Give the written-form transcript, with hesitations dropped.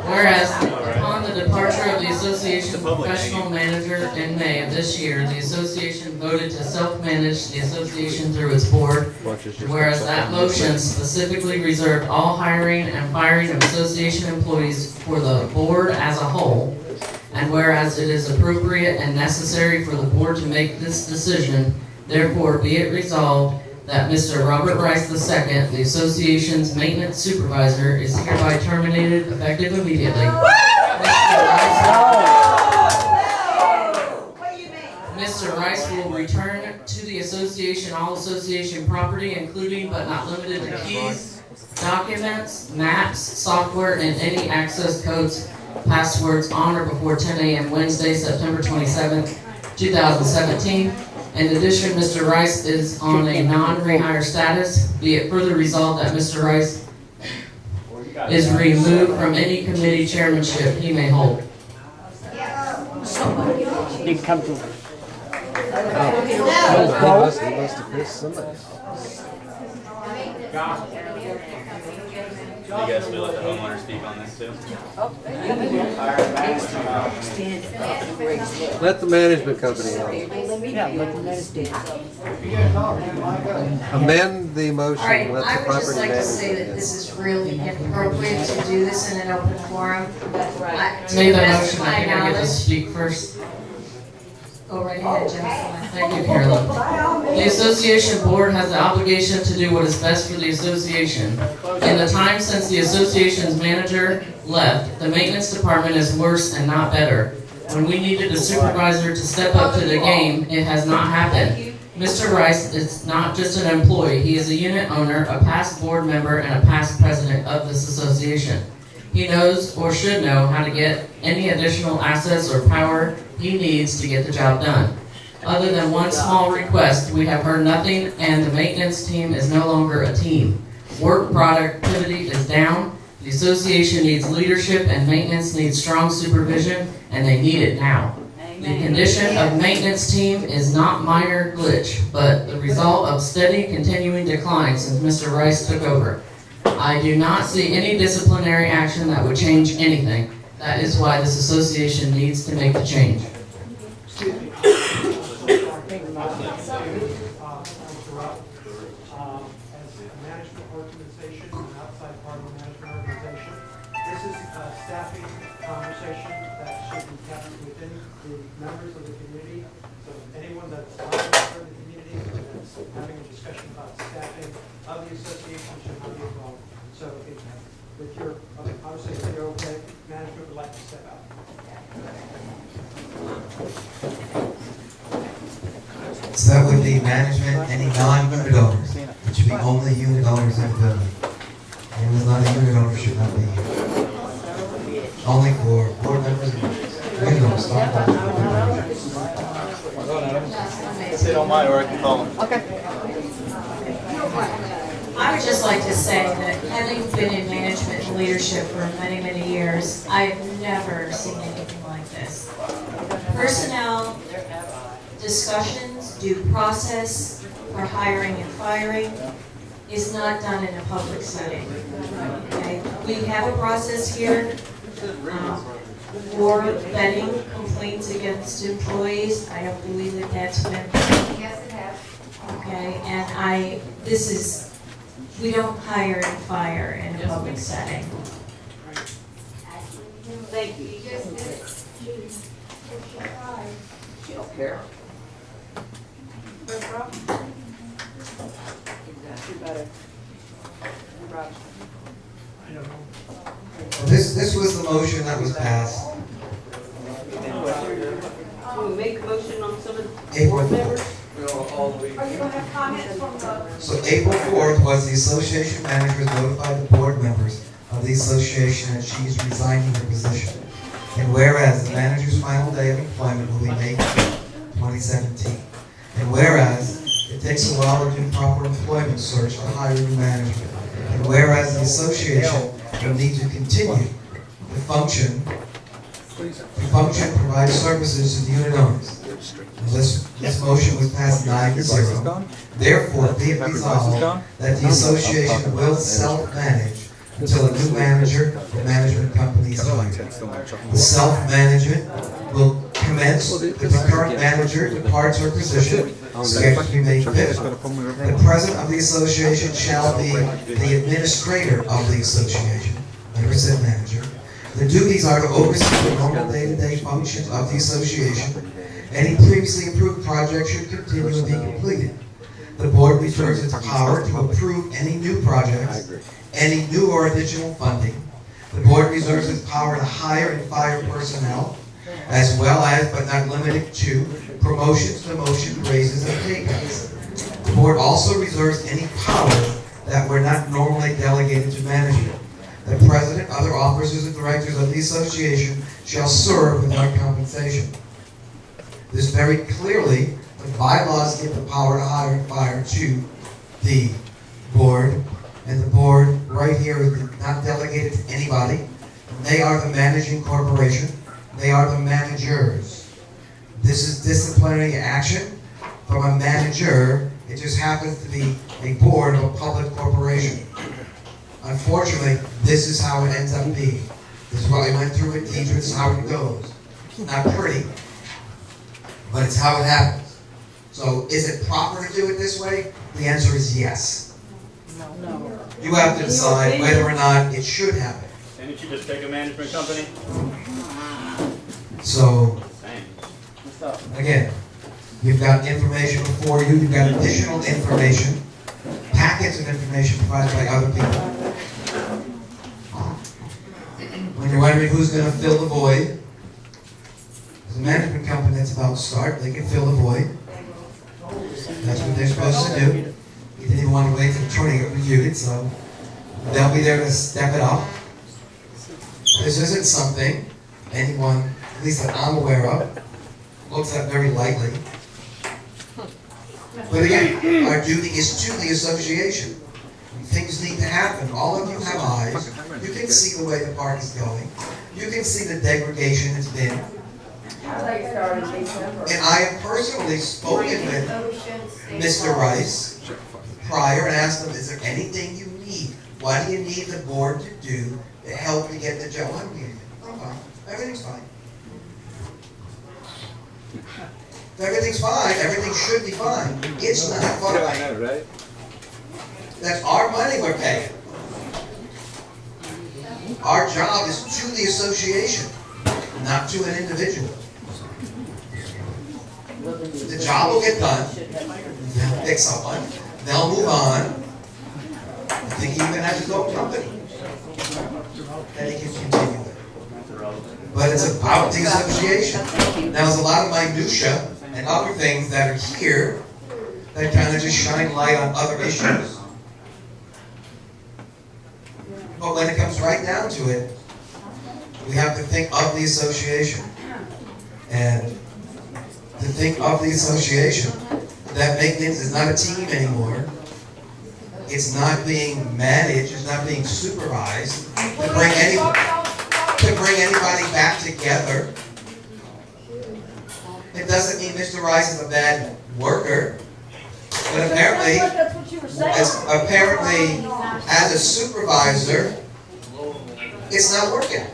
Whereas, upon the departure of the association professional manager in May of this year, the association voted to self-manage the association through its board. Whereas that motion specifically reserved all hiring and firing of association employees for the board as a whole. And whereas it is appropriate and necessary for the board to make this decision, therefore be it resolved that Mr. Robert Rice II, the association's maintenance supervisor, is hereby terminated effective immediately. Mr. Rice will return to the association all association property, including but not limited to keys, documents, maps, software, and any access codes, passwords on or before 10 a.m. Wednesday, September 27th, 2017. In addition, Mr. Rice is on a non-rehire status. Be it further resolved that Mr. Rice is removed from any committee chairmanship he may hold. You can come to. He must have missed somebody. Do you guys feel like the homeowner speak on this too? Let the management company know. Yeah, let the management. Amend the motion. All right, Let the I would just property like to say that management. this is really inappropriate to do this in an open forum. To Made the that best of motion, I my think I get to knowledge, speak first. go right ahead, Jennifer. Thank you, Carolyn. The association board has the obligation to do what is best for the association. In the time since the association's manager left, the maintenance department is worse and not better. When we needed a supervisor to step up to the game, it has not happened. Mr. Rice is not just an employee, he is a unit owner, a past board member, and a past president of this association. He knows or should know how to get any additional assets or power he needs to get the job done. Other than one small request, we have heard nothing, and the maintenance team is no longer a team. Work productivity is down, the association needs leadership, and maintenance needs strong supervision, and they need it now. The condition of maintenance team is not minor glitch, but the result of steady continuing decline since Mr. Rice took over. I do not see any disciplinary action that would change anything. That is why this association needs to make the change. As a management organization, an outside part of a management organization, this is a staffing conversation that should be kept within the members of the community. So anyone that's not a member of the community that's having a discussion about staffing of the association should not be involved. So if you're, obviously if you're okay, management would like to step out. So that would be management, any non-unit owners. It should be only unit owners of the building. Anyone who's not a unit owner should not be here. Only for board members and unit owners. If they don't mind, or I can call them. I would just like to say that having been in management and leadership for many, many years, I've never seen anything like this. Personnel discussions, due process for hiring and firing is not done in a public setting. Okay? We have a process here for vetting complaints against employees. I don't believe that that's been. Yes, it has. Okay, and we don't hire and fire in a public setting. Thank you. She don't care. This was the motion that was passed Can we make a motion on some of the April board members? 4th. Are you going to have comments from the... So April 4th was the association managers notified the board members of the association that she's resigning her position. And whereas the manager's final day of employment will be May 2017. And whereas it takes a while to do proper employment search to hire new management. And whereas the association will need to continue to function, provide services to the unit owners. This motion was passed 9-0. Therefore, be it resolved that the association will self-manage until a new manager or management company is hired. The self-management will commence if the current manager departs her position, scheduled to be May 5th. The president of the association shall be the administrator of the association, never said manager. The duties are to oversee the normal day-to-day functions of the association. Any previously approved project should continue and be completed. The board reserves its power to approve any new projects, any new or additional funding. The board reserves its power to hire and fire personnel, as well as, but not limited to, promotions, demotions, raises, and pay cuts. The board also reserves any powers that were not normally delegated to management. The president, other officers, and directors of the association shall serve without compensation. This very clearly, the bylaws give the power to hire and fire to the board, and the board right here is not delegated to anybody. They are the managing corporation. They are the managers. This is disciplinary action from a manager. It just happens to be a board of a public corporation. Unfortunately, this is how it ends up being. This is what I went through with Deidre. This is how it goes. Not pretty, but it's how it happens. So is it proper to do it this way? The answer is yes. No. You have to decide whether or not it should happen. Didn't you just take a management company? So, Same. again, you've got information before you, you've got additional information, packets of information provided by other people. When you're wondering who's going to fill the void, there's a management company that's about to start, they can fill the void. That's what they're supposed to do. You didn't even want to wait till the attorney reviewed it, so they'll be there to step it up. This isn't something anyone, at least that I'm aware of, looks at very lightly. But again, our duty is to the association. Things need to happen. All of you have eyes. You can see the way the park is going. You can see the degradation it's been. And I have personally spoken with Mr. Rice prior and asked him, is there anything you need? What do you need the board to do to help you get the job? I'm fine. Everything's fine. If everything's fine, everything should be fine. It's not fine. Right? That's our money we're paying. Our job is to the association, not to an individual. The job will get done. They'll pick someone. They'll move on. I think he even has his own company that he can continue with. But it's about the association. Now, there's a lot of minutia and other things that are here that kind of just shine light on other issues. But when it comes right down to it, we have to think of the association. And to think of the association, that maintenance is not a team anymore. It's not being managed, it's not being supervised to bring anybody back together. It doesn't mean Mr. Rice is a bad worker, but apparently, as a supervisor, it's not working.